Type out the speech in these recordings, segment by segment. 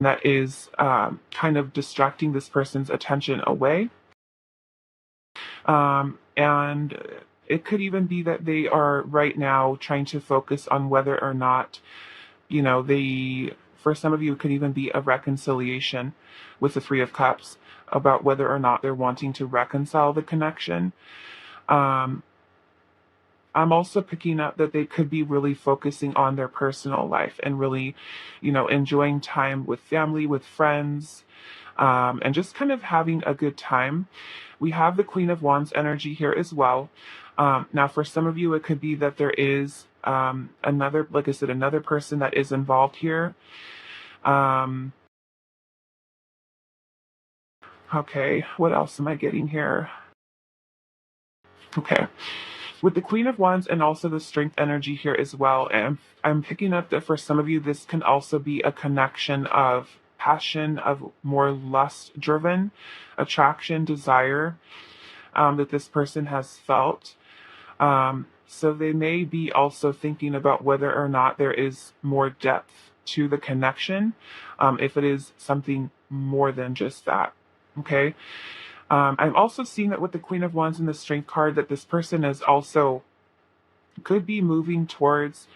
that is kind of distracting this person's attention away. And it could even be that they are right now trying to focus on whether or not, for some of you, it could even be a reconciliation with the Three of Cups about whether or not they're wanting to reconcile the connection. Um, I'm also picking up that they could be really focusing on their personal life and really, enjoying time with family, with friends, and just kind of having a good time. We have the Queen of Wands energy here as well. Now, for some of you, it could be that there is another, like I said, another person that is involved here. Um, okay, what else am I getting here? Okay. With the Queen of Wands and also the Strength energy here as well, and I'm picking up that for some of you, this can also be a connection of passion, of more lust-driven attraction, desire that this person has felt. So they may be also thinking about whether or not there is more depth to the connection, if it is something more than just that. Okay. I'm also seeing that with the Queen of Wands and the Strength card, that this person is also could be moving towards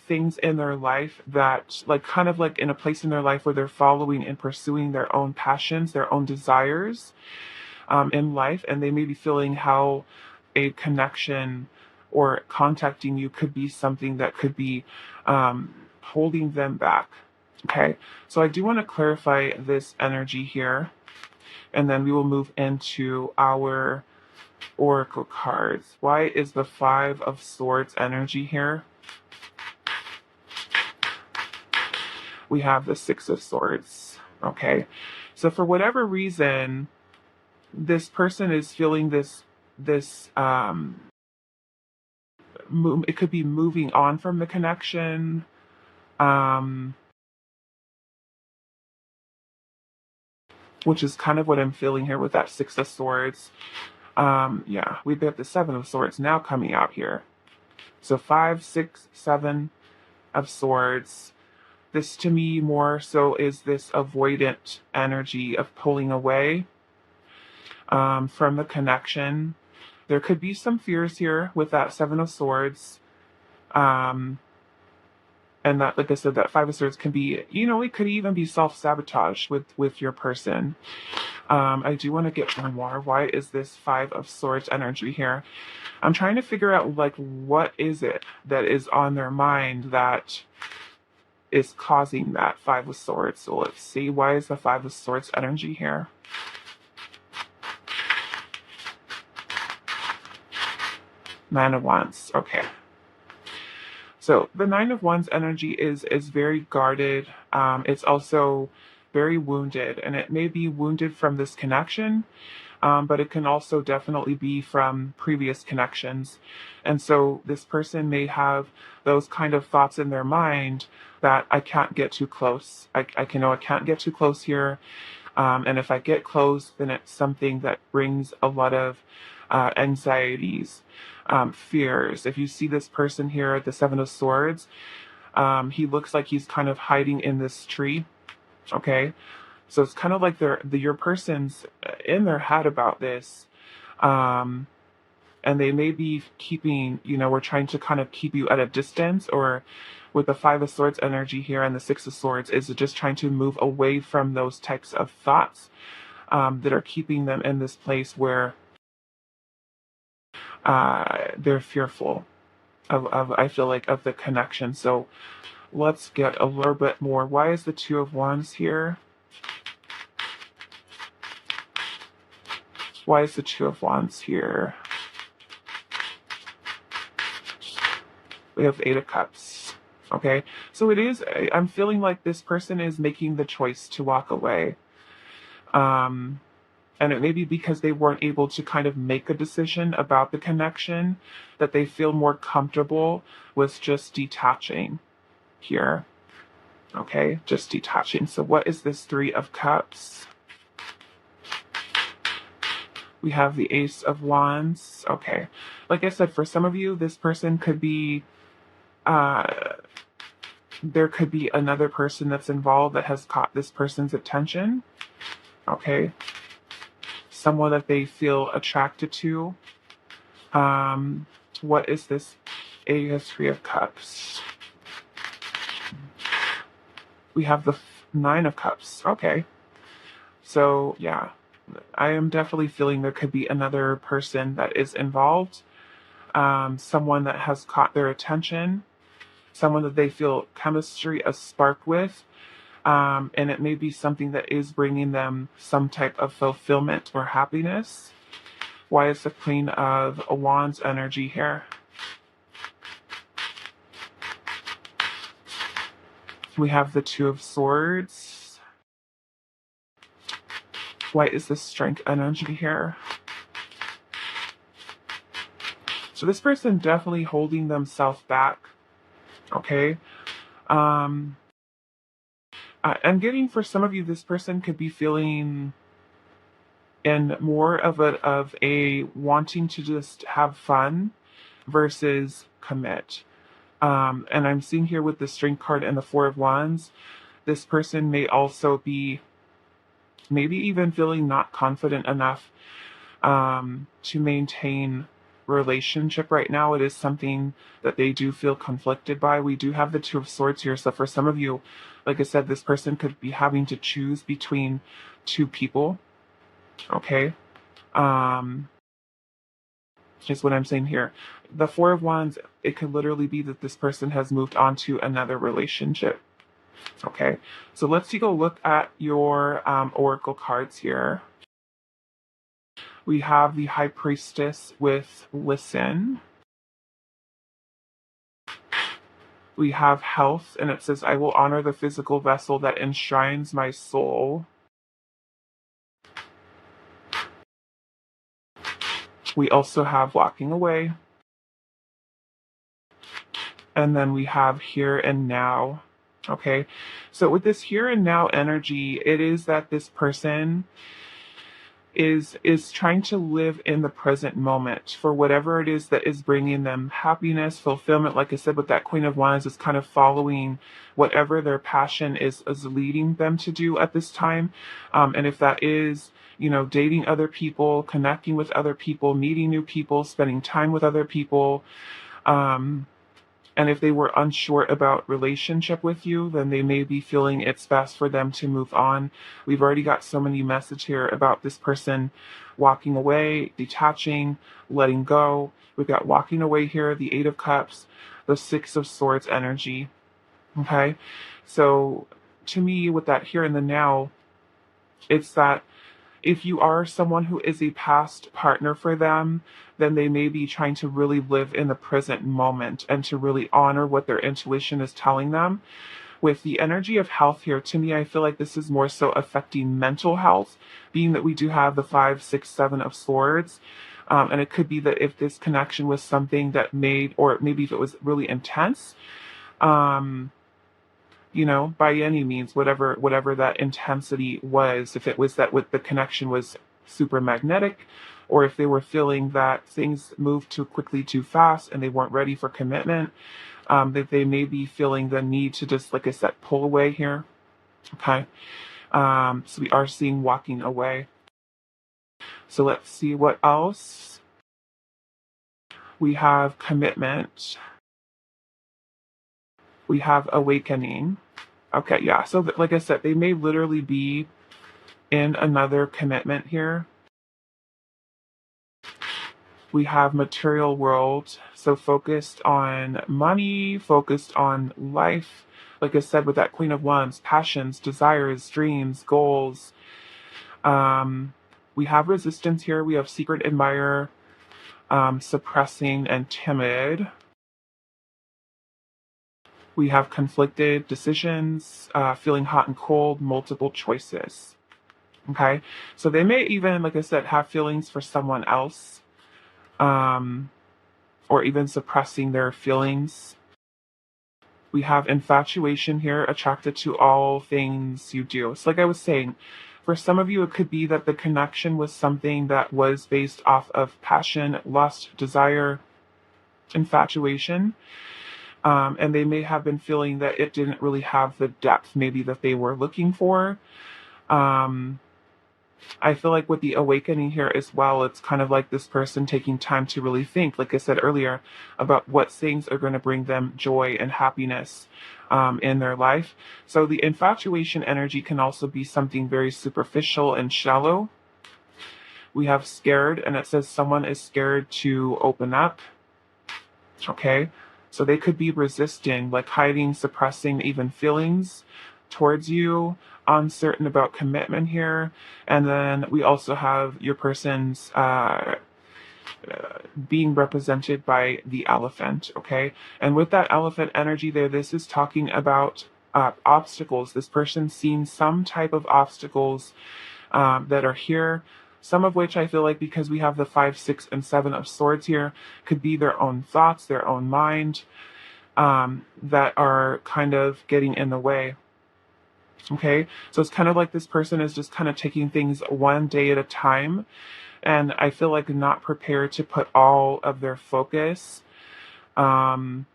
things in their life that, like, kind of like in a place in their life where they're following and pursuing their own passions, their own desires in life, and they may be feeling how a connection or contacting you could be something that could be holding them back. Okay, so I do want to clarify this energy here, and then we will move into our oracle cards. Why is the Five of Swords energy here? We have the Six of Swords. Okay, so for whatever reason, this person is feeling this it could be moving on from the connection, um which is kind of what I'm feeling here with that Six of Swords. Yeah, we've got the Seven of Swords now coming out here. So 5, 6, 7 of Swords. This to me more so is this avoidant energy of pulling away from the connection. There could be some fears here with that Seven of Swords. And that, like I said, that Five of Swords can be, it could even be self-sabotage with your person. I do want to get one more. Why is this Five of Swords energy here? I'm trying to figure out, like, what is it that is on their mind that is causing that Five of Swords. So let's see. Why is the Five of Swords energy here? Nine of Wands. Okay. So the Nine of Wands energy is very guarded. It's also very wounded, and it may be wounded from this connection, but it can also definitely be from previous connections. And so this person may have those kind of thoughts in their mind that I can't get too close. I can't get too close here. And if I get close, then it's something that brings a lot of anxieties, fears. If you see this person here at the Seven of Swords, he looks like he's kind of hiding in this tree. Okay, so it's kind of like your person's in their head about this, and they may be keeping, we're trying to kind of keep you at a distance, or with the Five of Swords energy here and the Six of Swords, is just trying to move away from those types of thoughts that are keeping them in this place where they're fearful of, I feel like, of the connection. So let's get a little bit more. Why is the Two of Wands here? Why is the Two of Wands here? We have Eight of Cups. Okay, so I'm feeling like this person is making the choice to walk away. And it may be because they weren't able to kind of make a decision about the connection, that they feel more comfortable with just detaching here. Okay, just detaching. So what is this Three of Cups? We have the Ace of Wands. Okay, like I said, for some of you, this person could be there could be another person that's involved that has caught this person's attention. Okay. Someone that they feel attracted to. What is this? Three of Cups. We have the Nine of Cups. Okay. So, yeah, I am definitely feeling there could be another person that is involved. Someone that has caught their attention. Someone that they feel chemistry, a spark with. And it may be something that is bringing them some type of fulfillment or happiness. Why is the Queen of Wands energy here? We have the Two of Swords. Why is the Strength energy here? So this person definitely holding themselves back. Okay. I'm getting for some of you, this person could be feeling in more of a wanting to just have fun versus commit. And I'm seeing here with the Strength card and the Four of Wands, this person may also be maybe even feeling not confident enough to maintain relationship right now. It is something that they do feel conflicted by. We do have the Two of Swords here. So for some of you, like I said, this person could be having to choose between two people. Okay. Is what I'm saying here. The Four of Wands, it could literally be that this person has moved on to another relationship. Okay. So let's take a look at your oracle cards here. We have the High Priestess with Listen. We have Health, and it says, I will honor the physical vessel that enshrines my soul. We also have Walking Away. And then we have Here and Now. Okay. So with this here and now energy, it is that this person is trying to live in the present moment for whatever it is that is bringing them happiness, fulfillment. Like I said, with that Queen of Wands, is kind of following whatever their passion is leading them to do at this time. And if that is, dating other people, connecting with other people, meeting new people, spending time with other people, and if they were unsure about relationship with you, then they may be feeling it's best for them to move on. We've already got so many messages here about this person walking away, detaching, letting go. We've got walking away here, the Eight of Cups, the Six of Swords energy. Okay. So to me, with that here and the now, it's that if you are someone who is a past partner for them, then they may be trying to really live in the present moment and to really honor what their intuition is telling them. With the energy of health here, to me, I feel like this is more so affecting mental health, being that we do have the 5, 6, 7 of Swords. And it could be that if this connection was something that made, or maybe if it was really intense, by any means, whatever that intensity was, if it was that with the connection was super magnetic, or if they were feeling that things moved too quickly, too fast, and they weren't ready for commitment, that they may be feeling the need to just, like I said, pull away here. Okay. So we are seeing walking away. So let's see what else. We have commitment. We have awakening. Okay, yeah. So like I said, they may literally be in another commitment here. We have material world, so focused on money, focused on life. Like I said, with that Queen of Wands, passions, desires, dreams, goals. We have resistance here. We have secret admirer, suppressing, and timid. We have conflicted decisions, feeling hot and cold, multiple choices. Okay, so they may even, like I said, have feelings for someone else, or even suppressing their feelings. We have infatuation here, attracted to all things you do. So like I was saying, for some of you, it could be that the connection was something that was based off of passion, lust, desire, infatuation. And they may have been feeling that it didn't really have the depth maybe that they were looking for. Um, I feel like with the awakening here as well, it's kind of like this person taking time to really think, like I said earlier, about what things are going to bring them joy and happiness in their life. So the infatuation energy can also be something very superficial and shallow. We have scared, and it says someone is scared to open up. Okay. So they could be resisting, like hiding, suppressing even feelings towards you, uncertain about commitment here. And then we also have your person's being represented by the elephant. Okay. And with that elephant energy there, this is talking about obstacles. This person's seen some type of obstacles that are here. Some of which I feel like, because we have the 5, 6, and 7 of swords here, could be their own thoughts, their own mind, that are kind of getting in the way. Okay, so it's kind of like this person is just kind of taking things one day at a time, and I feel like not prepared to put all of their focus um,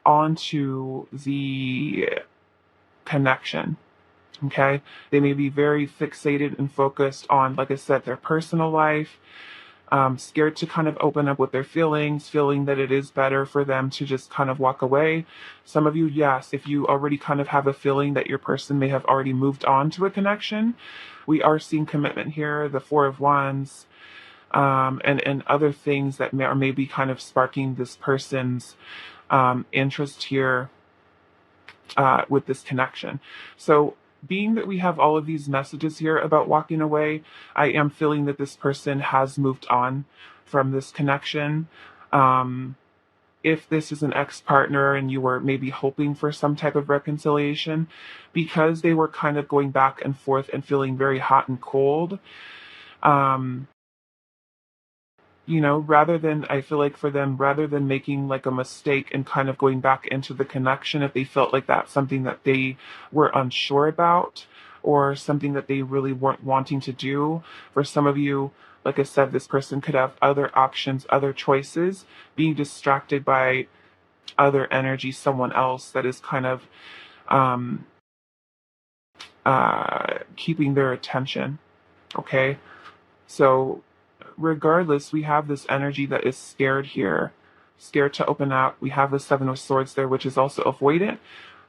onto the connection. Okay, they may be very fixated and focused on, like I said, their personal life, scared to kind of open up with their feelings, feeling that it is better for them to just kind of walk away. Some of you, yes, if you already kind of have a feeling that your person may have already moved on to a connection, we are seeing commitment here, the Four of Wands, and other things that may be kind of sparking this person's interest here with this connection. So, being that we have all of these messages here about walking away, I am feeling that this person has moved on from this connection. Um, if this is an ex partner and you were maybe hoping for some type of reconciliation, because they were kind of going back and forth and feeling very hot and cold, um, rather than, I feel like for them, rather than making like a mistake and kind of going back into the connection, if they felt like that's something that they were unsure about or something that they really weren't wanting to do, for some of you, like I said, this person could have other options, other choices, being distracted by other energy, someone else that is kind of um, keeping their attention. Okay. So regardless, we have this energy that is scared here, scared to open up. We have the Seven of Swords there, which is also avoidant.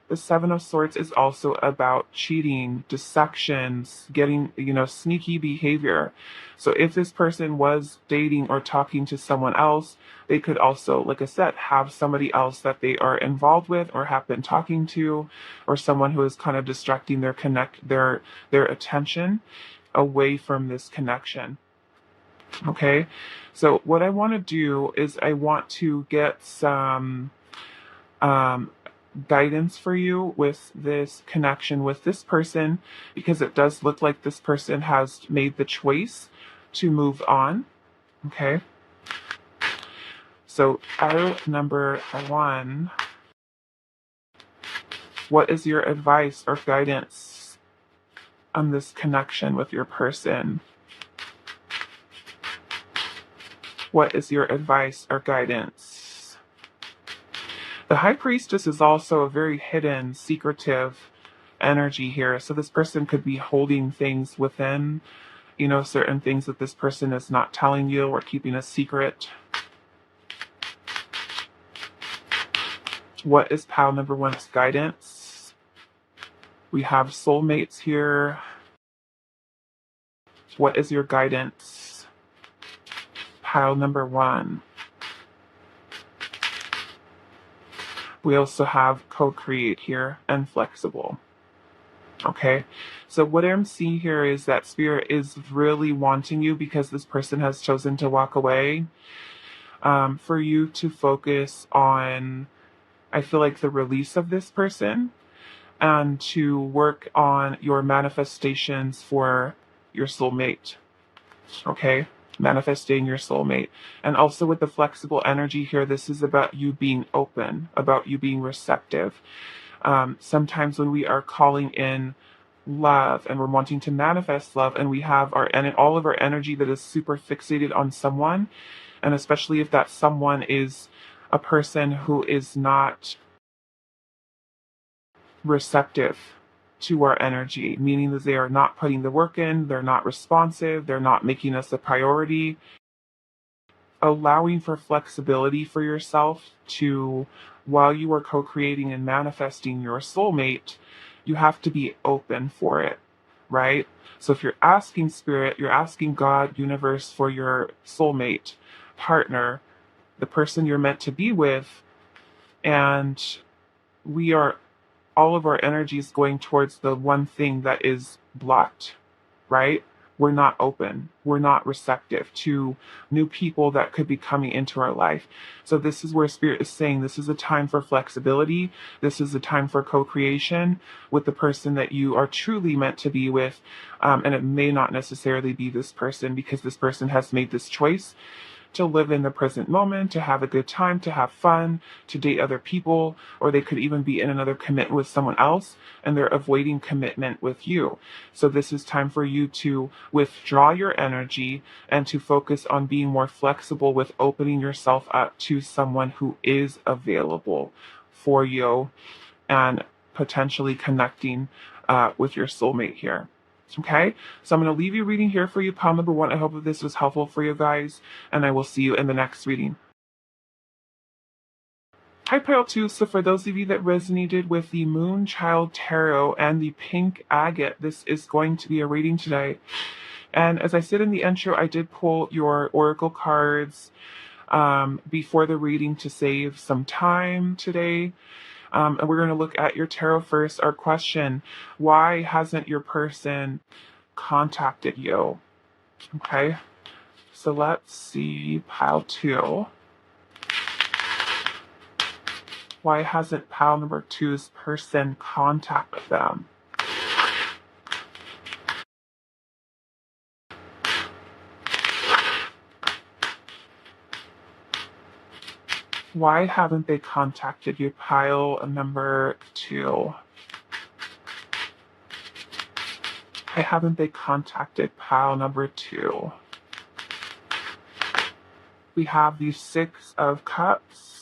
The Seven of Swords is also about cheating, deceptions, getting, sneaky behavior. So if this person was dating or talking to someone else, they could also, like I said, have somebody else that they are involved with or have been talking to, or someone who is kind of distracting their attention away from this connection. Okay, so what I want to do is I want to get some um, guidance for you with this connection with this person, because it does look like this person has made the choice to move on. Okay, so arrow number 1, what is your advice or guidance on this connection with your person? What is your advice or guidance? The High Priestess is also a very hidden, secretive energy here. So this person could be holding things within, certain things that this person is not telling you or keeping a secret. What is pile number 1's guidance? We have soulmates here. What is your guidance? Pile number 1. We also have co-create here and flexible. Okay, so what I'm seeing here is that Spirit is really wanting you, because this person has chosen to walk away, for you to focus on, I feel like, the release of this person, and to work on your manifestations for your soulmate. Okay, manifesting your soulmate. And also with the flexible energy here, this is about you being open, about you being receptive. Sometimes when we are calling in love and we're wanting to manifest love, and we have all of our energy that is super fixated on someone, and especially if that someone is a person who is not receptive to our energy, meaning that they are not putting the work in, they're not responsive, they're not making us a priority. Allowing for flexibility for yourself to, while you are co-creating and manifesting your soulmate, you have to be open for it, right? So if you're asking spirit, you're asking God, universe, for your soulmate, partner, the person you're meant to be with, and we are, all of our energy is going towards the one thing that is blocked, right? We're not open. We're not receptive to new people that could be coming into our life. So this is where Spirit is saying this is a time for flexibility. This is a time for co-creation with the person that you are truly meant to be with. And it may not necessarily be this person because this person has made this choice to live in the present moment, to have a good time, to have fun, to date other people, or they could even be in another commitment with someone else and they're avoiding commitment with you. So this is time for you to withdraw your energy and to focus on being more flexible with opening yourself up to someone who is available for you and potentially connecting with your soulmate here. Okay, so I'm going to leave you reading here for you, pile number 1. I hope that this was helpful for you guys, and I will see you in the next reading. Hi, pile 2. So for those of you that resonated with the Moonchild Tarot and the Pink Agate, this is going to be a reading today. And as I said in the intro, I did pull your oracle cards before the reading to save some time today. And we're going to look at your tarot first. Our question: why hasn't your person contacted you? Okay, so let's see, pile 2. Why hasn't pile number 2's person contacted them? Why haven't they contacted you, pile number 2? Why haven't they contacted pile number 2? We have the 6 of Cups.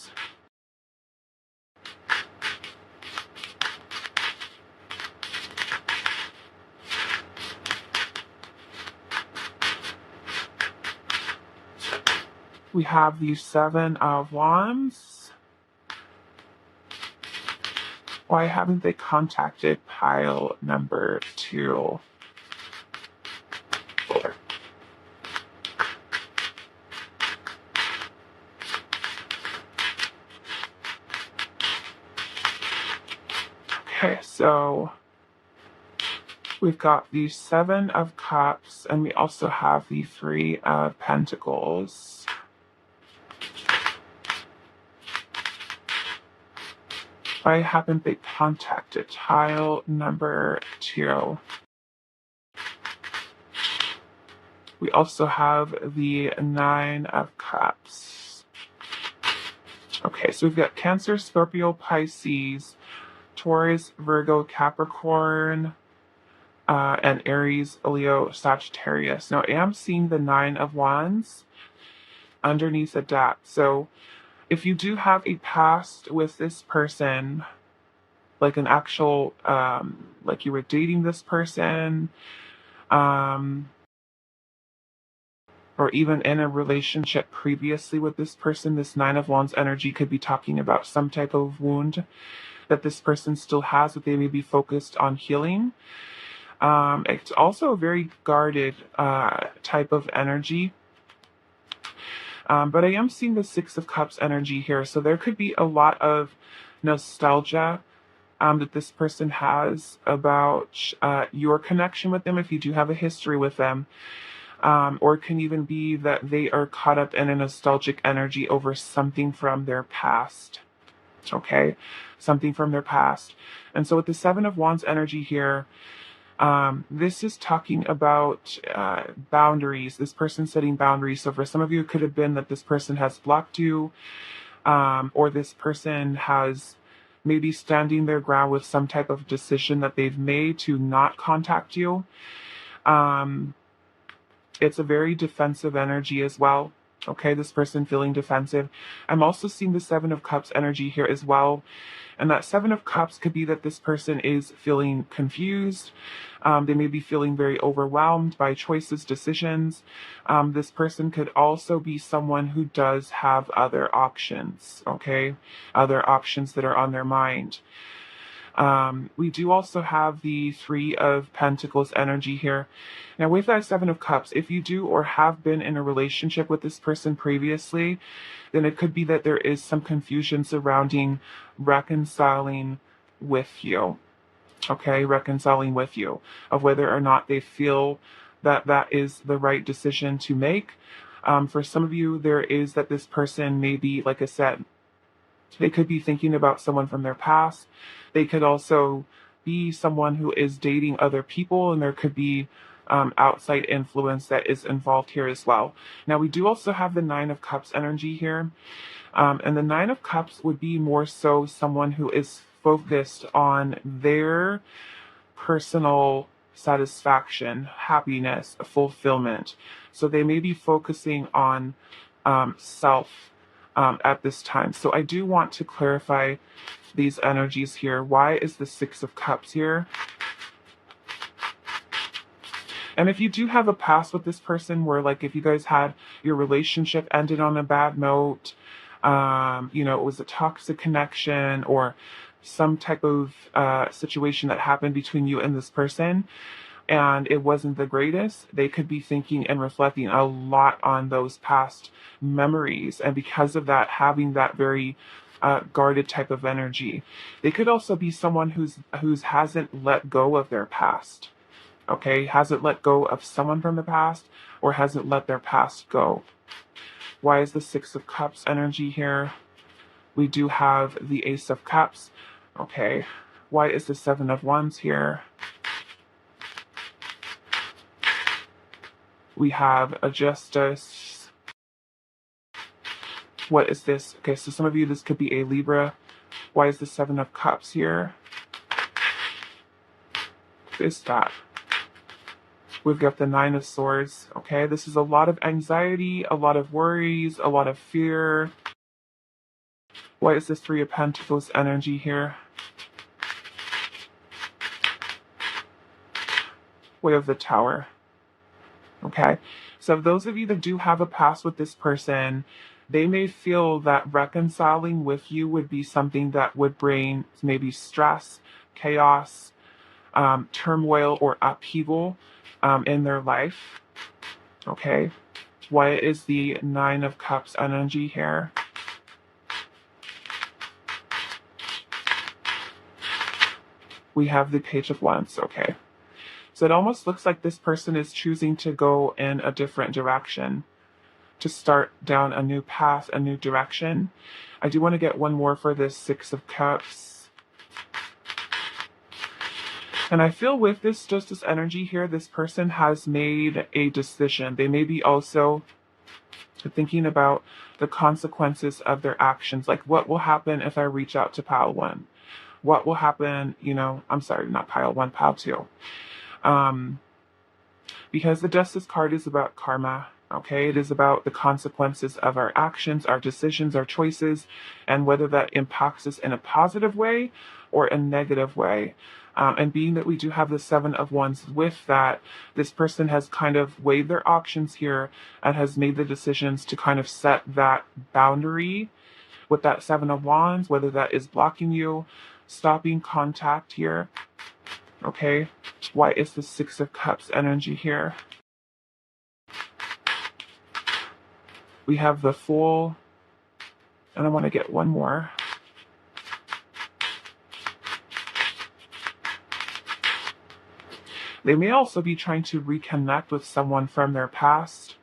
We have the 7 of Wands. Why haven't they contacted pile number 2? Okay, so we've got the 7 of Cups, and we also have the 3 of Pentacles. Why haven't they contacted pile number 2? We also have the 9 of Cups. Okay, so we've got Cancer, Scorpio, Pisces, Taurus, Virgo, Capricorn, and Aries, Leo, Sagittarius. Now, I am seeing the 9 of Wands underneath Adapt. So if you do have a past with this person, like an actual, like you were dating this person, or even in a relationship previously with this person, this 9 of Wands energy could be talking about some type of wound that this person still has that they may be focused on healing. It's also a very guarded type of energy. But I am seeing the 6 of Cups energy here. So there could be a lot of nostalgia that this person has about your connection with them if you do have a history with them. Or it can even be that they are caught up in a nostalgic energy over something from their past. Okay, something from their past. And so with the 7 of Wands energy here, this is talking about boundaries. This person setting boundaries. So for some of you, it could have been that this person has blocked you, or this person has maybe standing their ground with some type of decision that they've made to not contact you. It's a very defensive energy as well. Okay, this person feeling defensive. I'm also seeing the Seven of Cups energy here as well. And that Seven of Cups could be that this person is feeling confused. They may be feeling very overwhelmed by choices, decisions. This person could also be someone who does have other options, okay? Other options that are on their mind. We do also have the Three of Pentacles energy here. Now, with that Seven of Cups, if you do or have been in a relationship with this person previously, then it could be that there is some confusion surrounding reconciling with you. Okay, reconciling with you, of whether or not they feel that that is the right decision to make. For some of you, there is that this person may be, like I said, they could be thinking about someone from their past. They could also be someone who is dating other people, and there could be outside influence that is involved here as well. Now, we do also have the Nine of Cups energy here. And the Nine of Cups would be more so someone who is focused on their personal satisfaction, happiness, fulfillment. So they may be focusing on self at this time. So I do want to clarify these energies here. Why is the Six of Cups here? And if you do have a past with this person where, like, if you guys had your relationship ended on a bad note, it was a toxic connection or some type of situation that happened between you and this person, and it wasn't the greatest, they could be thinking and reflecting a lot on those past memories. And because of that, having that very guarded type of energy. They could also be someone who's hasn't let go of their past. Okay, hasn't let go of someone from the past or hasn't let their past go. Why is the Six of Cups energy here? We do have the Ace of Cups. Okay, why is the Seven of Wands here? We have a Justice. What is this? Okay, so some of you, this could be a Libra. Why is the Seven of Cups here? What is that? We've got the Nine of Swords. Okay, this is a lot of anxiety, a lot of worries, a lot of fear. Why is this Three of Pentacles energy here? Way of the Tower. Okay, so those of you that do have a past with this person, they may feel that reconciling with you would be something that would bring maybe stress, chaos, turmoil, or upheaval in their life. Okay, why is the Nine of Cups energy here? We have the Page of Wands. Okay, so it almost looks like this person is choosing to go in a different direction, to start down a new path, a new direction. I do want to get one more for this Six of Cups. And I feel with this Justice energy here, this person has made a decision. They may be also thinking about the consequences of their actions. Like, what will happen if I reach out to pile one? What will happen, I'm sorry, not pile one, pile two. Because the Justice card is about karma. Okay, it is about the consequences of our actions, our decisions, our choices, and whether that impacts us in a positive way or a negative way. And being that we do have the Seven of Wands with that, this person has kind of weighed their options here and has made the decisions to kind of set that boundary with that Seven of Wands, whether that is blocking you, stopping contact here. Okay, why is the Six of Cups energy here? We have the Fool, and I want to get one more. They may also be trying to reconnect with someone from their past.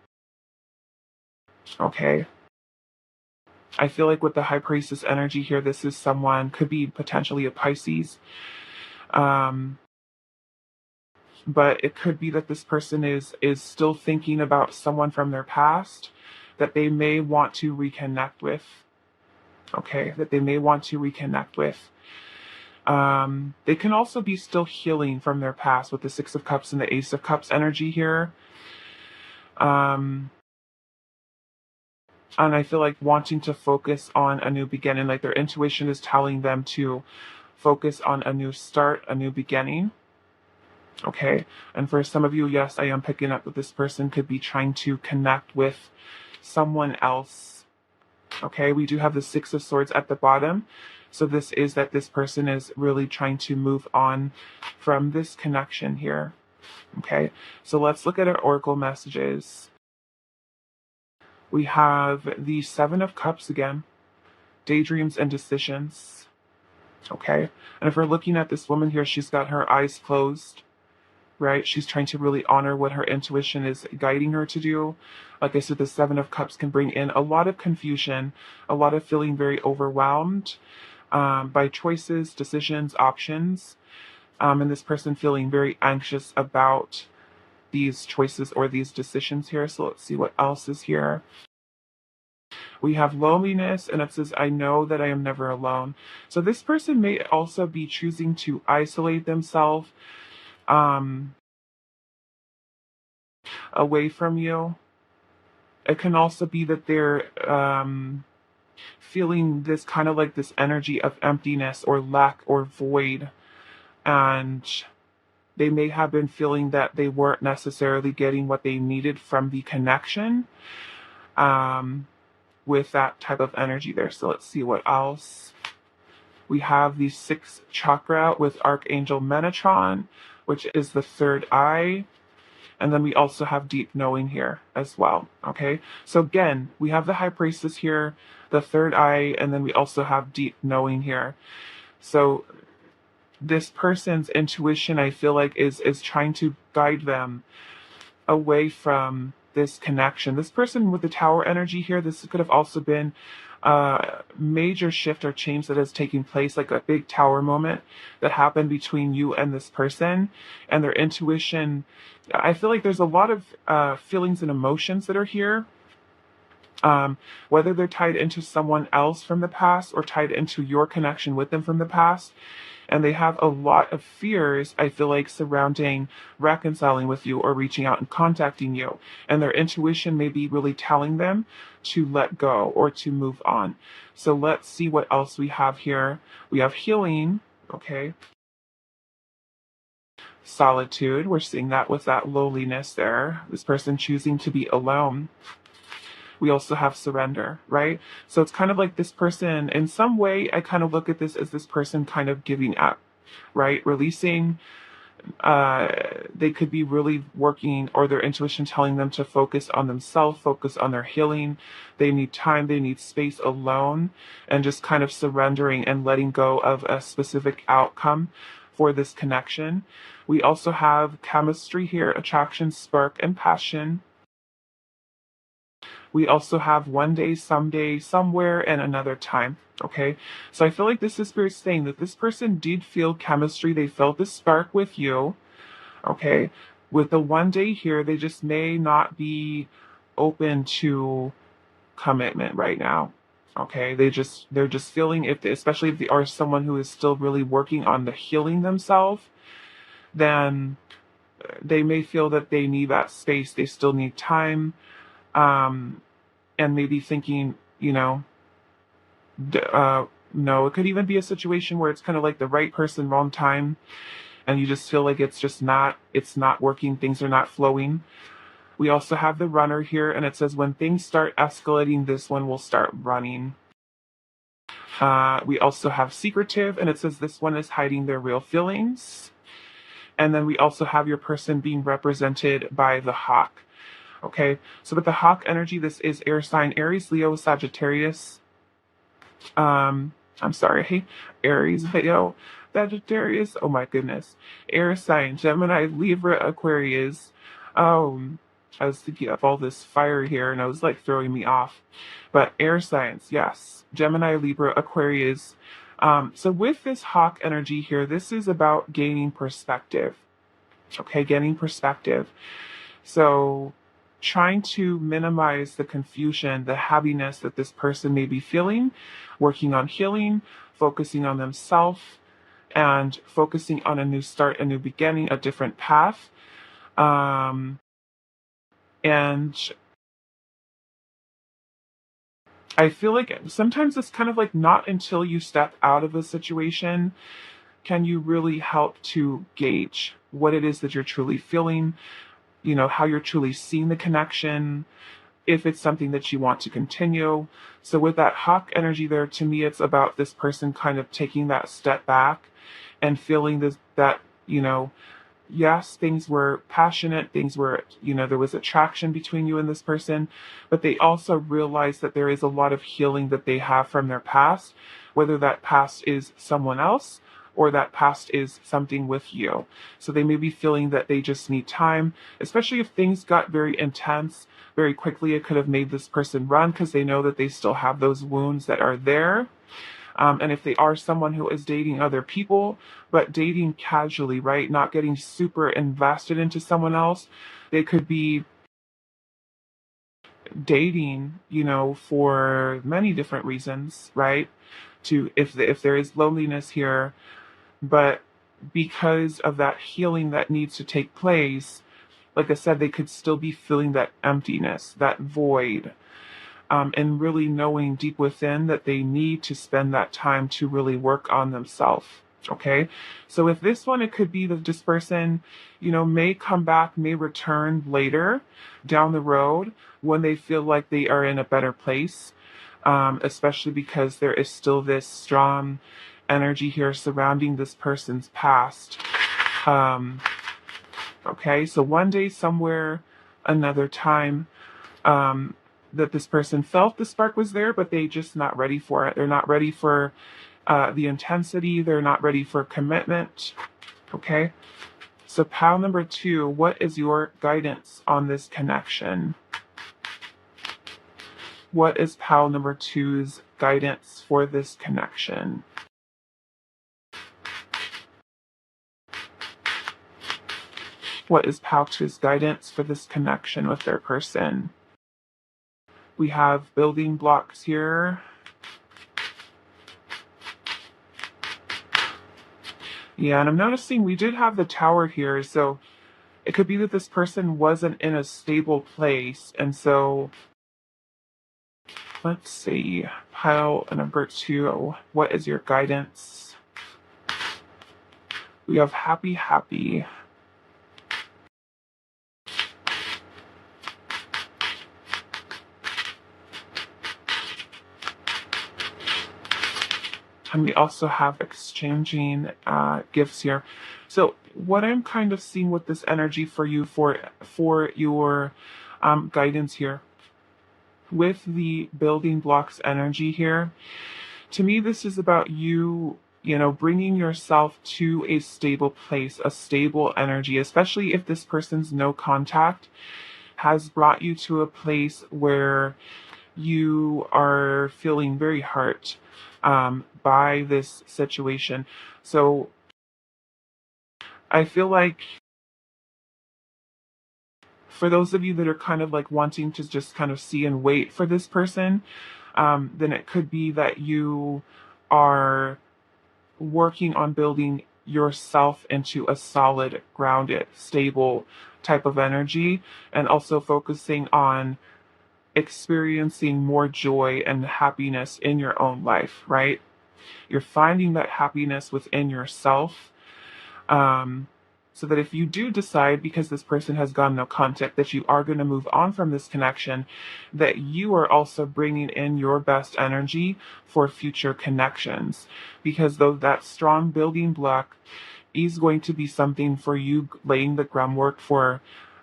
Okay. I feel like with the High Priestess energy here, this is someone, could be potentially a Pisces. But it could be that this person is still thinking about someone from their past that they may want to reconnect with. Okay, that they may want to reconnect with. They can also be still healing from their past with the Six of Cups and the Ace of Cups energy here. And I feel like wanting to focus on a new beginning, like their intuition is telling them to focus on a new start, a new beginning. Okay. And for some of you, yes, I am picking up that this person could be trying to connect with someone else. Okay. We do have the Six of Swords at the bottom. So this is that this person is really trying to move on from this connection here. Okay. So let's look at our oracle messages. We have the Seven of Cups again, daydreams and decisions. Okay. And if we're looking at this woman here, she's got her eyes closed, right? She's trying to really honor what her intuition is guiding her to do. Like I said, the Seven of Cups can bring in a lot of confusion, a lot of feeling very overwhelmed by choices, decisions, options, and this person feeling very anxious about these choices or these decisions here. So let's see what else is here. We have loneliness, and it says, I know that I am never alone. So this person may also be choosing to isolate themselves um, away from you. It can also be that they're feeling this kind of like this energy of emptiness or lack or void. And they may have been feeling that they weren't necessarily getting what they needed from the connection with that type of energy there. So let's see what else. We have the sixth chakra with Archangel Metatron, which is the third eye. And then we also have deep knowing here as well. Okay. So again, we have the high priestess here, the third eye, and then we also have deep knowing here. So this person's intuition, I feel like, is trying to guide them away from this connection. This person with the tower energy here, this could have also been a major shift or change that has taken place, like a big tower moment that happened between you and this person and their intuition. I feel like there's a lot of feelings and emotions that are here. Whether they're tied into someone else from the past or tied into your connection with them from the past. And they have a lot of fears, I feel like, surrounding reconciling with you or reaching out and contacting you. And their intuition may be really telling them to let go or to move on. So let's see what else we have here. We have healing, okay. Solitude, we're seeing that with that loneliness there. This person choosing to be alone. We also have surrender, right? So it's kind of like this person, in some way, I kind of look at this as this person kind of giving up, right? Releasing. They could be really working, or their intuition telling them to focus on themselves, focus on their healing. They need time, they need space alone, and just kind of surrendering and letting go of a specific outcome for this connection. We also have chemistry here, attraction, spark, and passion. We also have one day, someday, somewhere, and another time. Okay. So I feel like this is Spirit saying that this person did feel chemistry. They felt the spark with you. Okay. With the one day here, they just may not be open to commitment right now. Okay. They're just feeling, if they, especially if they are someone who is still really working on the healing themselves, then they may feel that they need that space. They still need time. And maybe thinking, no, it could even be a situation where it's kind of like the right person, wrong time, and you just feel like it's not working, things are not flowing. We also have the runner here, and it says when things start escalating, this one will start running. We also have secretive, and it says this one is hiding their real feelings. And then we also have your person being represented by the hawk. Okay, so with the hawk energy, this is air sign Aries, Leo, Sagittarius. I'm sorry, Aries, Leo, Sagittarius. Oh my goodness, air sign Gemini, Libra, Aquarius. I was thinking of all this fire here, and I was like throwing me off. But air signs, yes, Gemini, Libra, Aquarius. So with this hawk energy here, this is about gaining perspective. Okay, gaining perspective. So trying to minimize the confusion, the heaviness that this person may be feeling, working on healing, focusing on themselves, and focusing on a new start, a new beginning, a different path. And I feel like sometimes it's kind of like not until you step out of a situation can you really help to gauge what it is that you're truly feeling, how you're truly seeing the connection, if it's something that you want to continue. So with that hawk energy there, to me, it's about this person kind of taking that step back and feeling this, that, yes, things were passionate, things were, there was attraction between you and this person, but they also realize that there is a lot of healing that they have from their past, whether that past is someone else or that past is something with you. So they may be feeling that they just need time, especially if things got very intense very quickly. It could have made this person run because they know that they still have those wounds that are there. And if they are someone who is dating other people, but dating casually, right? Not getting super invested into someone else, they could be dating, for many different reasons, right? To if there is loneliness here, but because of that healing that needs to take place, like I said, they could still be feeling that emptiness, that void, and really knowing deep within that they need to spend that time to really work on themselves. Okay. So with this one, it could be that this person, may come back, may return later down the road when they feel like they are in a better place, especially because there is still this strong energy here surrounding this person's past. Um, okay. So one day, somewhere, another time, um, that this person felt the spark was there, but they just not ready for it. They're not ready for the intensity. They're not ready for commitment. Okay. So pile number 2, what is your guidance on this connection? What is pile number 2's guidance for this connection? What is pile 2's guidance for this connection with their person? We have building blocks here. Yeah, and I'm noticing we did have the tower here, so it could be that this person wasn't in a stable place. And so, let's see, pile number 2, what is your guidance? We have happy, happy. And we also have exchanging gifts here. So what I'm kind of seeing with this energy for you for your guidance here, with the building blocks energy here, to me this is about you, bringing yourself to a stable place, a stable energy, especially if this person's no contact has brought you to a place where you are feeling very hurt by this situation. So I feel like for those of you that are kind of like wanting to just kind of see and wait for this person, then it could be that you are working on building yourself into a solid, grounded, stable type of energy, and also focusing on experiencing more joy and happiness in your own life, right? You're finding that happiness within yourself. Um, so that if you do decide, because this person has gone no contact, that you are going to move on from this connection, that you are also bringing in your best energy for future connections. Because though that strong building block is going to be something for you laying the groundwork for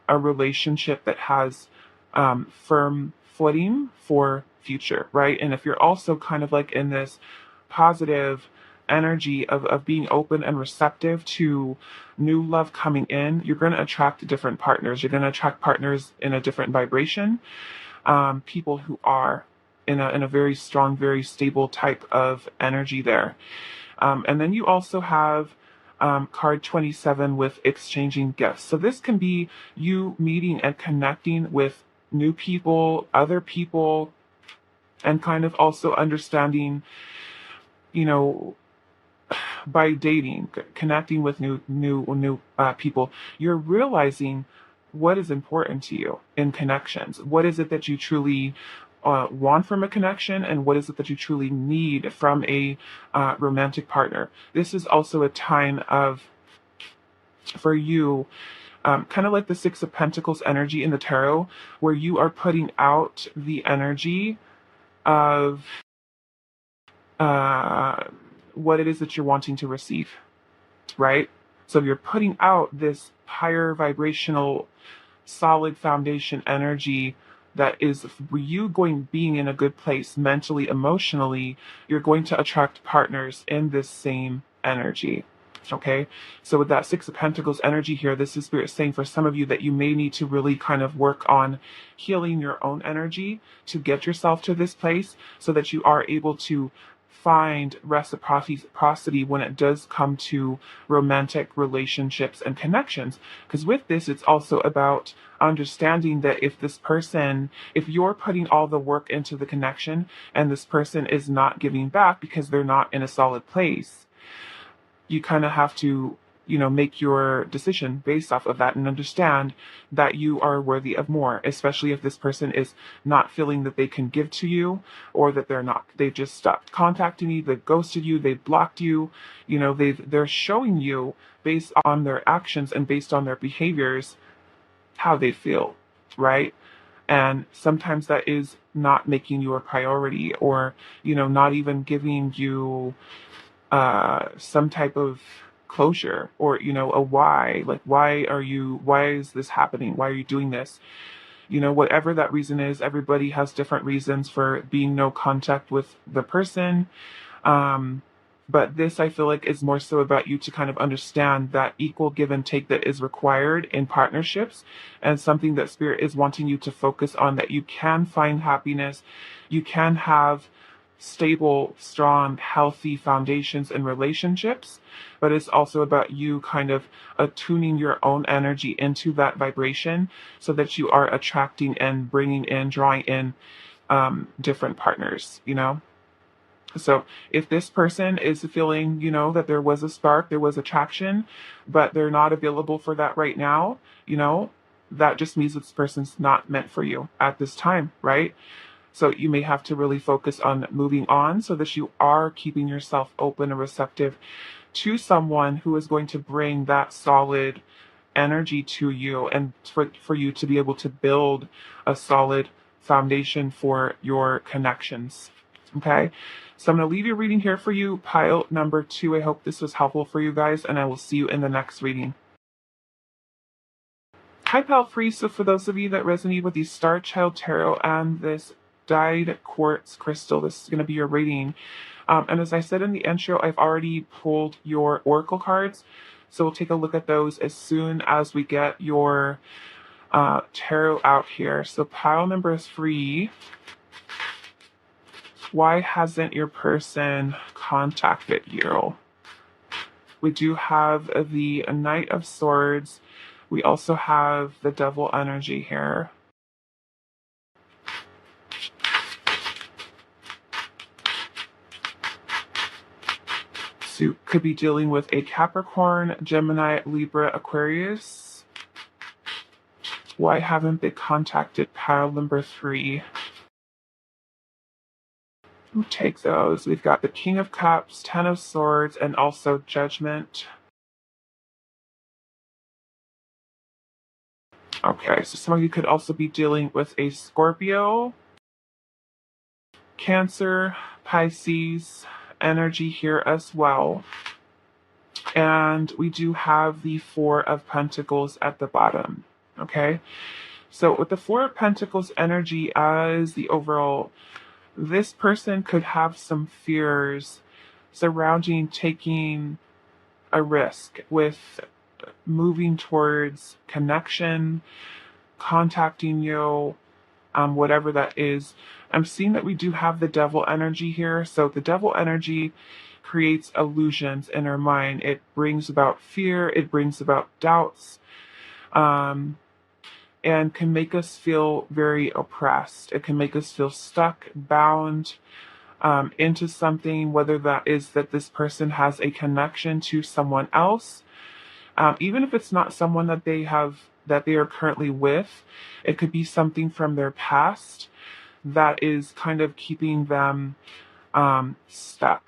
a relationship that has firm footing for future, right? And if you're also kind of like in this positive energy of being open and receptive to new love coming in, you're going to attract different partners. You're going to attract partners in a different vibration, people who are in a very strong, very stable type of energy there. And then you also have card 27 with exchanging gifts. So this can be you meeting and connecting with new people, other people, and kind of also understanding, you know, by dating, connecting with new people, you're realizing what is important to you in connections. What is it that you truly want from a connection, and what is it that you truly need from a romantic partner. This is also a time of, for you, kind of like the Six of Pentacles energy in the tarot, where you are putting out the energy of uh, what it is that you're wanting to receive, right? So you're putting out this higher vibrational, solid foundation energy that is you being in a good place mentally, emotionally. You're going to attract partners in this same energy. Okay, so with that Six of Pentacles energy here, this is Spirit saying for some of you that you may need to really kind of work on healing your own energy to get yourself to this place so that you are able to find reciprocity when it does come to romantic relationships and connections. Because with this, it's also about understanding that if you're putting all the work into the connection and this person is not giving back because they're not in a solid place, you kind of have to, make your decision based off of that and understand that you are worthy of more, especially if this person is not feeling that they can give to you, or that they've just stopped contacting you, they've ghosted you, they've blocked you, they're showing you based on their actions and based on their behaviors how they feel, right? And sometimes that is not making you a priority, or, not even giving you some type of closure, or a why. Like, why is this happening, why are you doing this? Whatever that reason is, everybody has different reasons for being no contact with the person. um but this, I feel like, is more so about you to kind of understand that equal give and take that is required in partnerships, and something that Spirit is wanting you to focus on, that you can find happiness, you can have stable, strong, healthy foundations in relationships, but it's also about you kind of attuning your own energy into that vibration so that you are attracting and bringing in, drawing in different partners. So if this person is feeling, that there was a spark, there was attraction, but they're not available for that right now, that just means this person's not meant for you at this time, right? So you may have to really focus on moving on so that you are keeping yourself open and receptive to someone who is going to bring that solid energy to you, and for you to be able to build a solid foundation for your connections. Okay, so I'm going to leave your reading here for you, pile number 2. I hope this was helpful for you guys, and I will see you in the next reading. Hi, pile 3. So for those of you that resonate with the Star Child Tarot and this dyed quartz crystal, this is going to be your reading. And as I said in the intro, I've already pulled your oracle cards, so we'll take a look at those as soon as we get your tarot out here. So pile number 3, why hasn't your person contacted you? We do have the Knight of Swords. We also have the Devil energy here. So you could be dealing with a Capricorn, Gemini, Libra, Aquarius. Why haven't they contacted pile number 3? We'll take those. We've got the King of Cups, Ten of Swords, and also Judgment. Okay, so some of you could also be dealing with a Scorpio, Cancer, Pisces energy here as well. And we do have the Four of Pentacles at the bottom. Okay, so with the Four of Pentacles energy as the overall, this person could have some fears surrounding taking a risk with moving towards connection, contacting you, whatever that is. I'm seeing that we do have the Devil energy here. So the Devil energy creates illusions in our mind. It brings about fear, it brings about doubts, and can make us feel very oppressed. It can make us feel stuck, bound into something, whether that is that this person has a connection to someone else. Even if it's not someone that they are currently with, it could be something from their past that is kind of keeping them stuck.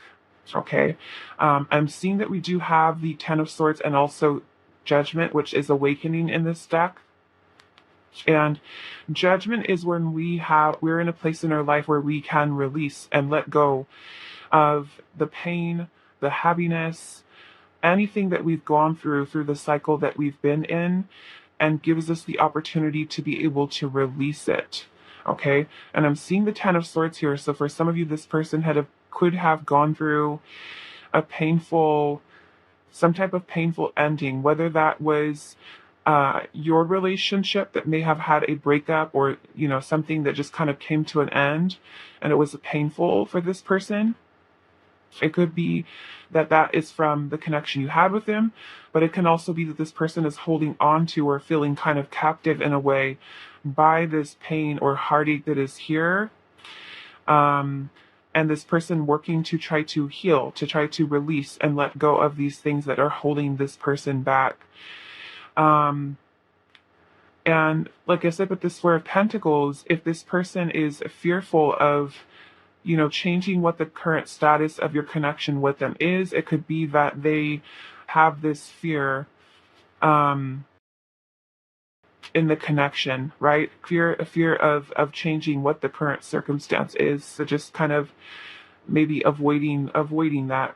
Okay. I'm seeing that we do have the Ten of Swords and also Judgment, which is awakening in this deck. And Judgment is when we're in a place in our life where we can release and let go of the pain, the heaviness, anything that we've gone through the cycle that we've been in, and gives us the opportunity to be able to release it. Okay. And I'm seeing the Ten of Swords here. So for some of you, this person could have gone through some type of painful ending, whether that was your relationship that may have had a breakup, or something that just kind of came to an end and it was painful for this person. It could be that is from the connection you had with them, but it can also be that this person is holding on to or feeling kind of captive in a way by this pain or heartache that is here. And this person working to try to heal, to try to release and let go of these things that are holding this person back. And like I said, with the Square of Pentacles, if this person is fearful of changing what the current status of your connection with them is, it could be that they have this fear in the connection, right? A fear of changing what the current circumstance is. So just kind of maybe avoiding that.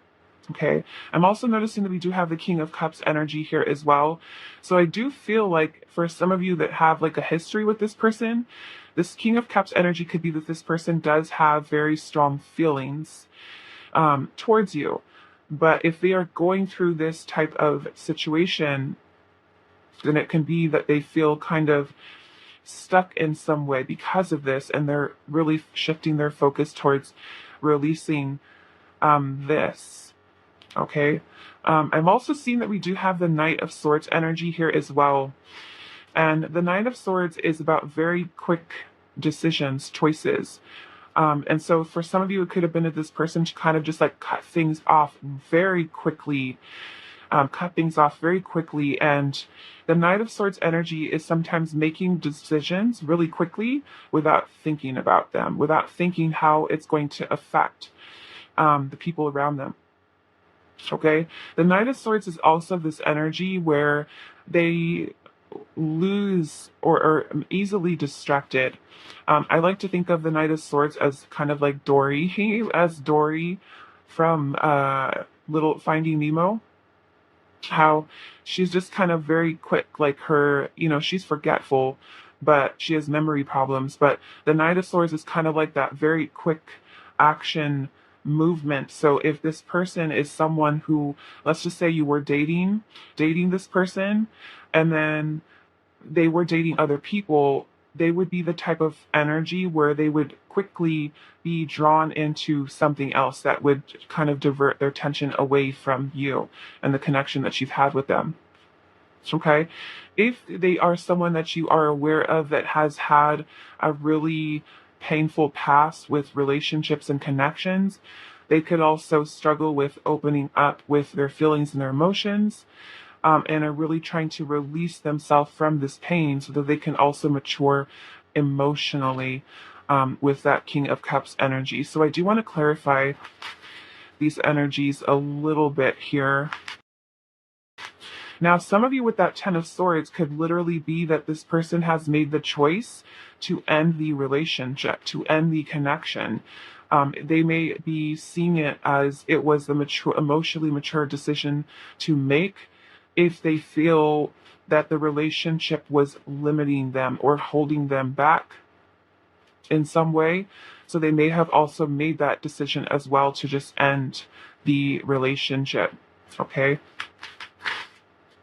Okay. I'm also noticing that we do have the King of Cups energy here as well. So I do feel like for some of you that have like a history with this person, this King of Cups energy could be that this person does have very strong feelings towards you. But if they are going through this type of situation, then it can be that they feel kind of stuck in some way because of this, and they're really shifting their focus towards releasing this. Okay. I'm also seeing that we do have the Knight of Swords energy here as well. And the Knight of Swords is about very quick decisions, choices. And so for some of you, it could have been that this person to kind of just like cut things off very quickly. And the Knight of Swords energy is sometimes making decisions really quickly without thinking about them, without thinking how it's going to affect the people around them. Okay. The Knight of Swords is also this energy where they lose or are easily distracted. I like to think of the Knight of Swords as kind of like Dory, from Little Finding Nemo. How she's just kind of very quick, like her, she's forgetful, but she has memory problems. But the Knight of Swords is kind of like that very quick action movement. So if this person is someone who, let's just say you were dating this person, and then they were dating other people, they would be the type of energy where they would quickly be drawn into something else that would kind of divert their attention away from you and the connection that you've had with them. Okay. If they are someone that you are aware of that has had a really painful past with relationships and connections, they could also struggle with opening up with their feelings and their emotions, and are really trying to release themselves from this pain so that they can also mature emotionally with that King of Cups energy. So I do want to clarify these energies a little bit here. Now, some of you with that Ten of Swords could literally be that this person has made the choice to end the relationship, to end the connection. They may be seeing it as it was the emotionally mature decision to make if they feel that the relationship was limiting them or holding them back in some way. So they may have also made that decision as well to just end the relationship. Okay.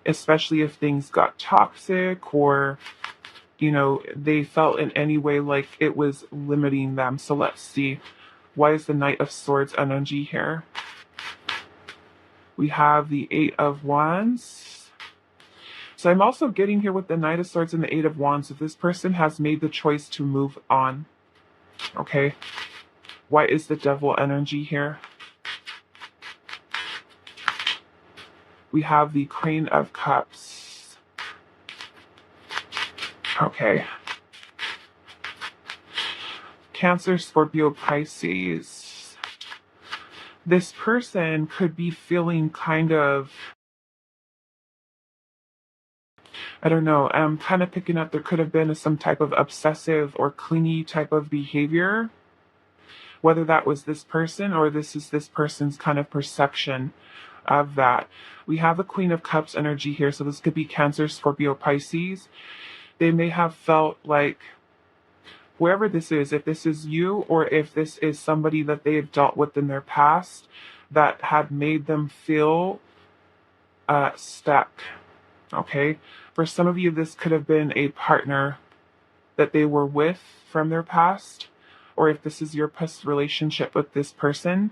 Especially if things got toxic, or they felt in any way like it was limiting them. So let's see, why is the Knight of Swords energy here? We have the Eight of Wands. So I'm also getting here with the Knight of Swords and the Eight of Wands, if this person has made the choice to move on. Okay. Why is the Devil energy here? We have the Queen of Cups. Okay. Cancer, Scorpio, Pisces. This person could be feeling kind of, I don't know, I'm kind of picking up there could have been some type of obsessive or clingy type of behavior, whether that was this person or this is this person's kind of perception of that. We have the Queen of Cups energy here, so this could be Cancer, Scorpio, Pisces. They may have felt like, wherever this is, if this is you or if this is somebody that they've dealt with in their past that had made them feel stuck. Okay. For some of you, this could have been a partner that they were with from their past, or if this is your past relationship with this person,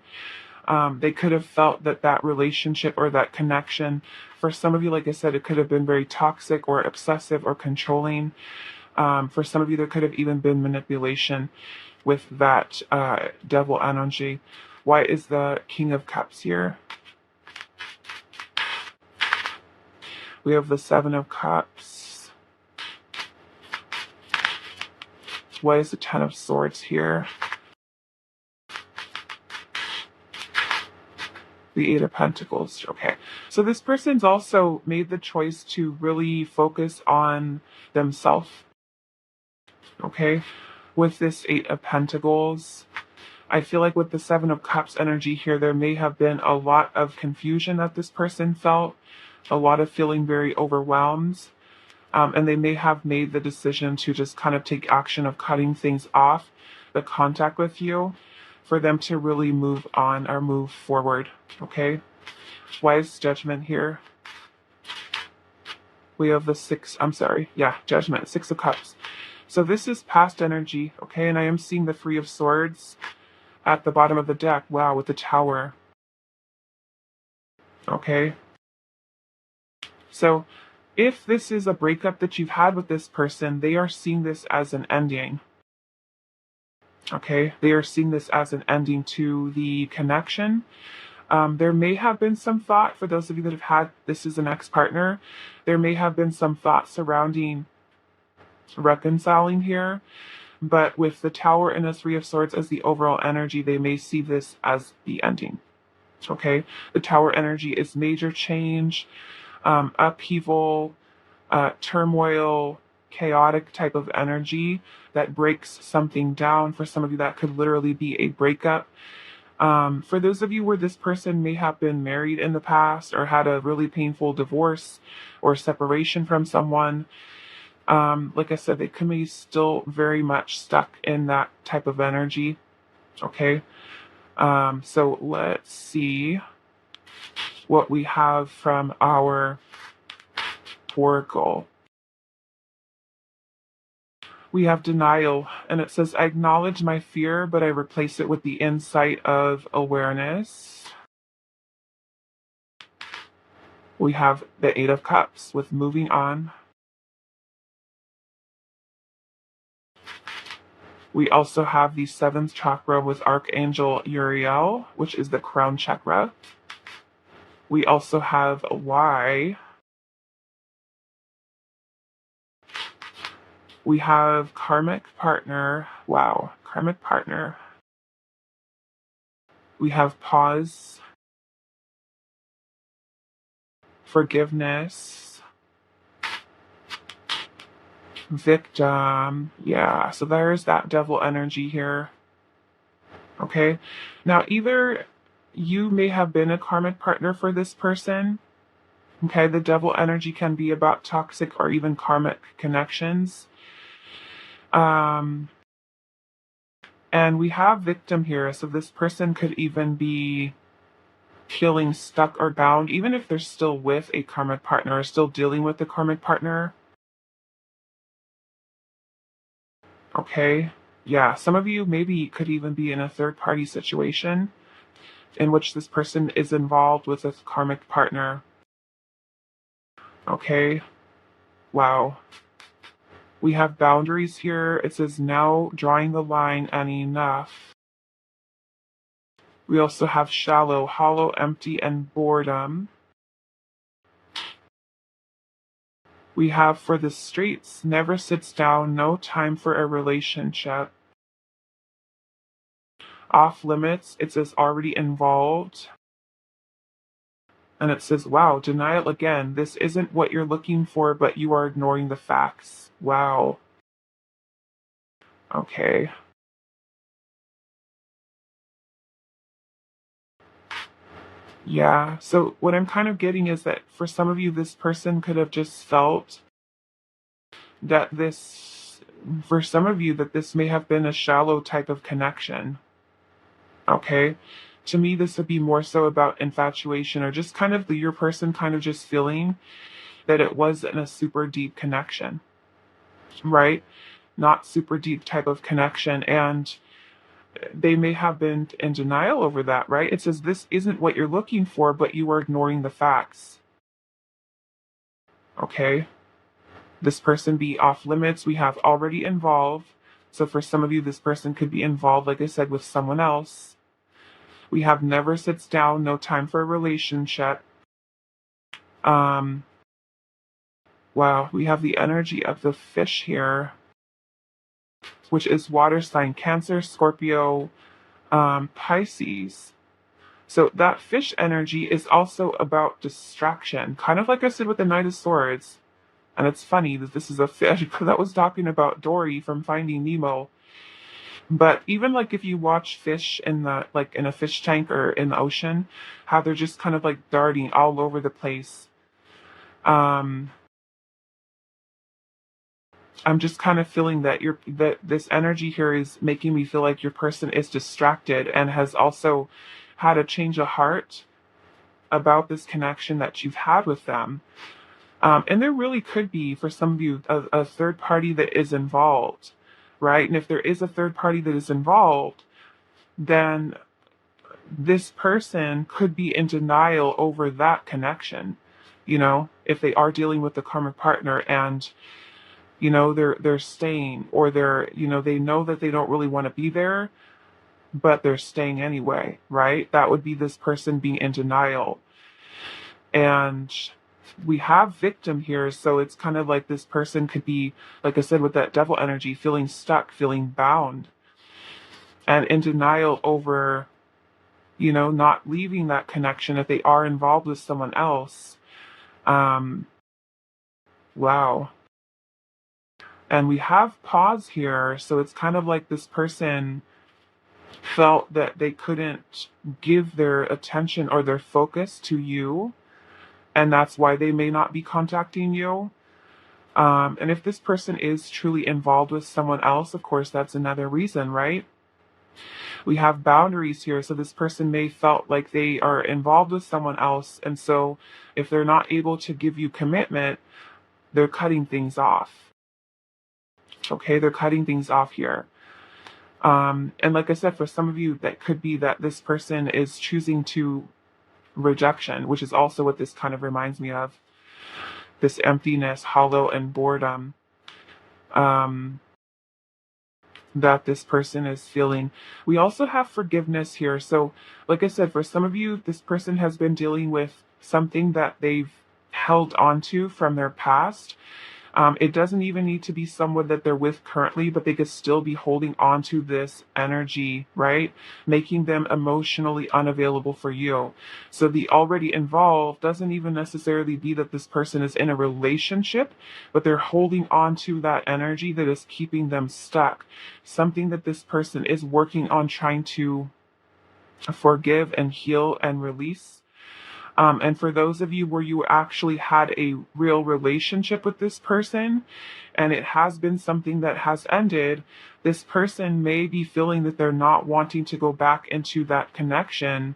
they could have felt that that relationship or that connection, for some of you, like I said, it could have been very toxic or obsessive or controlling. For some of you, there could have even been manipulation with that devil energy. Why is the King of Cups here? We have the Seven of Cups. Why is the Ten of Swords here? The Eight of Pentacles. Okay. So this person's also made the choice to really focus on themselves. Okay. With this Eight of Pentacles, I feel like with the Seven of Cups energy here, there may have been a lot of confusion that this person felt, a lot of feeling very overwhelmed. And they may have made the decision to just kind of take action of cutting things off, the contact with you, for them to really move on or move forward. Okay. Why is Judgment here? We have the Judgment, Six of Cups. So this is past energy. Okay. And I am seeing the Three of Swords at the bottom of the deck. Wow, with the Tower. Okay. So if this is a breakup that you've had with this person, they are seeing this as an ending. Okay. They are seeing this as an ending to the connection. There may have been some thought, for those of you that have had this as an ex-partner, there may have been some thought surrounding reconciling here. But with the Tower and the Three of Swords as the overall energy, they may see this as the ending. Okay. The Tower energy is major change, upheaval, turmoil, chaotic type of energy that breaks something down. For some of you, that could literally be a breakup. For those of you where this person may have been married in the past or had a really painful divorce or separation from someone, like I said, they could be still very much stuck in that type of energy. Okay. So let's see what we have from our oracle. We have denial, and it says, I acknowledge my fear, but I replace it with the insight of awareness. We have the Eight of Cups with moving on. We also have the seventh chakra with Archangel Uriel, which is the crown chakra. We also have Y. We have karmic partner. Wow, karmic partner. We have pause, forgiveness, victim. Yeah, so there's that devil energy here. Okay. Now, either you may have been a karmic partner for this person. Okay. The devil energy can be about toxic or even karmic connections. And we have victim here. So this person could even be feeling stuck or bound, even if they're still with a karmic partner or still dealing with a karmic partner. Okay. Yeah. Some of you maybe could even be in a third party situation in which this person is involved with a karmic partner. Okay. Wow. We have boundaries here. It says now drawing the line and enough. We also have shallow, hollow, empty, and boredom. We have for the streets, never sits down, no time for a relationship. Off limits, it says already involved. And it says, wow, denial again. This isn't what you're looking for, but you are ignoring the facts. Wow. Okay. Yeah. So what I'm kind of getting is that for some of you, this person could have just felt that for some of you, that this may have been a shallow type of connection. Okay. To me, this would be more so about infatuation or just kind of your person kind of just feeling that it wasn't a super deep connection, right? Not super deep type of connection. And they may have been in denial over that, right? It says this isn't what you're looking for, but you are ignoring the facts. Okay. This person be off limits. We have already involved. So for some of you, this person could be involved, like I said, with someone else. We have never sits down, no time for a relationship. Um, wow, we have the energy of the fish here, which is water sign Cancer, Scorpio, Pisces. So that fish energy is also about distraction, kind of like I said with the Knight of Swords. And it's funny that this is a fish that was talking about Dory from Finding Nemo. But even like if you watch fish in the like in a fish tank or in the ocean, how they're just kind of like darting all over the place. Um, I'm just kind of feeling that that this energy here is making me feel like your person is distracted and has also had a change of heart about this connection that you've had with them. And there really could be, for some of you, a third party that is involved, right? And if there is a third party that is involved, then this person could be in denial over that connection. If they are dealing with the karmic partner and they're staying, or they know that they don't really want to be there, but they're staying anyway, right? That would be this person being in denial. And we have victim here, so it's kind of like this person could be, like I said, with that devil energy, feeling stuck, feeling bound, and in denial over, not leaving that connection if they are involved with someone else. Um, wow. And we have pause here, so it's kind of like this person felt that they couldn't give their attention or their focus to you, and that's why they may not be contacting you. And if this person is truly involved with someone else, of course, that's another reason, right? We have boundaries here, so this person may felt like they are involved with someone else, and so if they're not able to give you commitment, they're cutting things off. Okay, they're cutting things off here. And like I said, for some of you, that could be that this person is choosing to rejection, which is also what this kind of reminds me of. This emptiness, hollow, and boredom that this person is feeling. We also have forgiveness here. So, like I said, for some of you, this person has been dealing with something that they've held onto from their past. It doesn't even need to be someone that they're with currently, but they could still be holding on to this energy, right? Making them emotionally unavailable for you. So the already involved doesn't even necessarily be that this person is in a relationship, but they're holding on to that energy that is keeping them stuck. Something that this person is working on trying to forgive and heal and release. And for those of you where you actually had a real relationship with this person and it has been something that has ended, this person may be feeling that they're not wanting to go back into that connection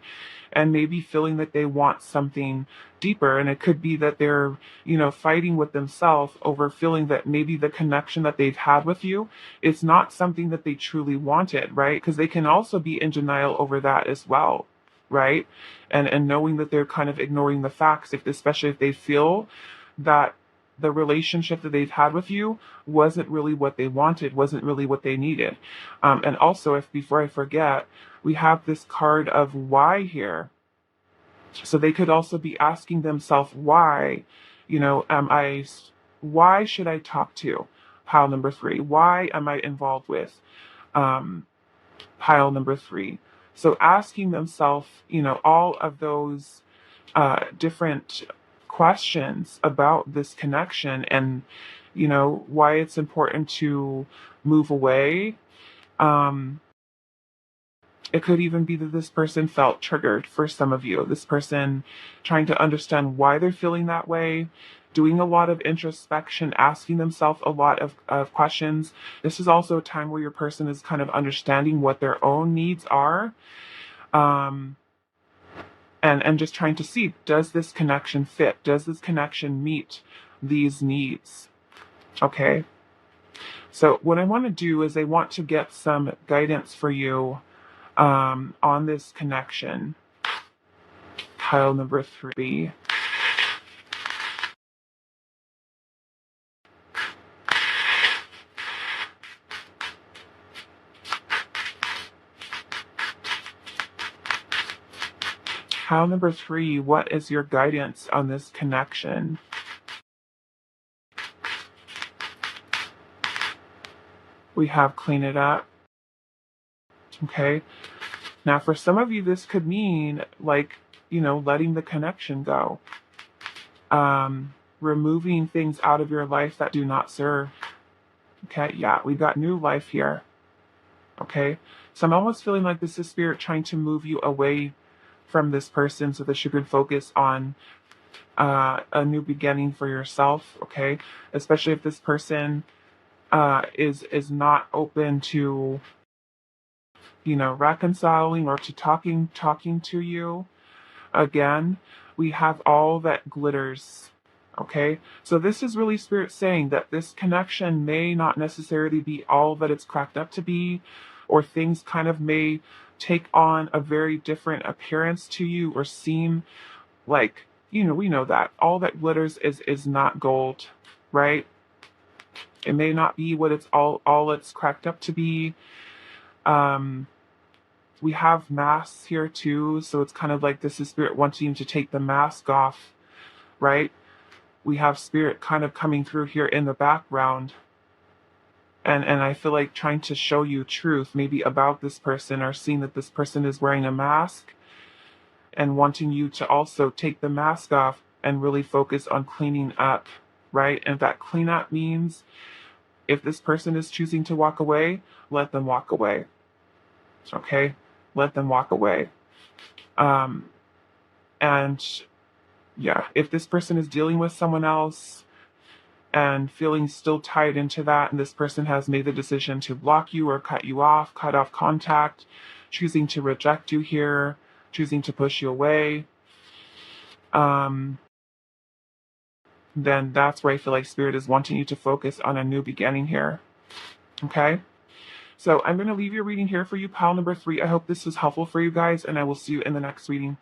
and maybe feeling that they want something deeper. And it could be that they're, fighting with themselves over feeling that maybe the connection that they've had with you is not something that they truly wanted, right? Because they can also be in denial over that as well, right? And knowing that they're kind of ignoring the facts, especially if they feel that the relationship that they've had with you wasn't really what they wanted, wasn't really what they needed. And also, if before I forget, we have this card of why here. So they could also be asking themselves why, why should I talk to? Pile number 3, why am I involved with? Um, pile number 3. So asking themselves, all of those different questions about this connection and, why it's important to move away. Um, it could even be that this person felt triggered for some of you. This person trying to understand why they're feeling that way, doing a lot of introspection, asking themselves a lot of questions. This is also a time where your person is kind of understanding what their own needs are. Um, and just trying to see, does this connection fit? Does this connection meet these needs? Okay. So what I want to do is I want to get some guidance for you on this connection. Pile number 3. Pile number 3, what is your guidance on this connection? We have clean it up. Okay. Now, for some of you, this could mean like, letting the connection go. Removing things out of your life that do not serve. Okay. Yeah, we've got new life here. Okay. So I'm almost feeling like this is spirit trying to move you away from this person so that you can focus on a new beginning for yourself. Okay. Especially if this person is not open to, reconciling or to talking to you again. We have all that glitters. Okay, so this is really spirit saying that this connection may not necessarily be all that it's cracked up to be, or things kind of may take on a very different appearance to you or seem like, we know that all that glitters is not gold, right? It may not be what it's all it's cracked up to be. Um, we have masks here too, so it's kind of like this is spirit wanting you to take the mask off, right? We have spirit kind of coming through here in the background, and I feel like trying to show you truth maybe about this person, or seeing that this person is wearing a mask and wanting you to also take the mask off and really focus on cleaning up, right? And that cleanup means if this person is choosing to walk away, let them walk away. Okay? Let them walk away. Um, and yeah, if this person is dealing with someone else and feeling still tied into that, and this person has made the decision to block you or cut you off, cut off contact, choosing to reject you here, choosing to push you away, then that's where I feel like spirit is wanting you to focus on a new beginning here. Okay? So I'm going to leave your reading here for you, pile number 3. I hope this was helpful for you guys, and I will see you in the next reading.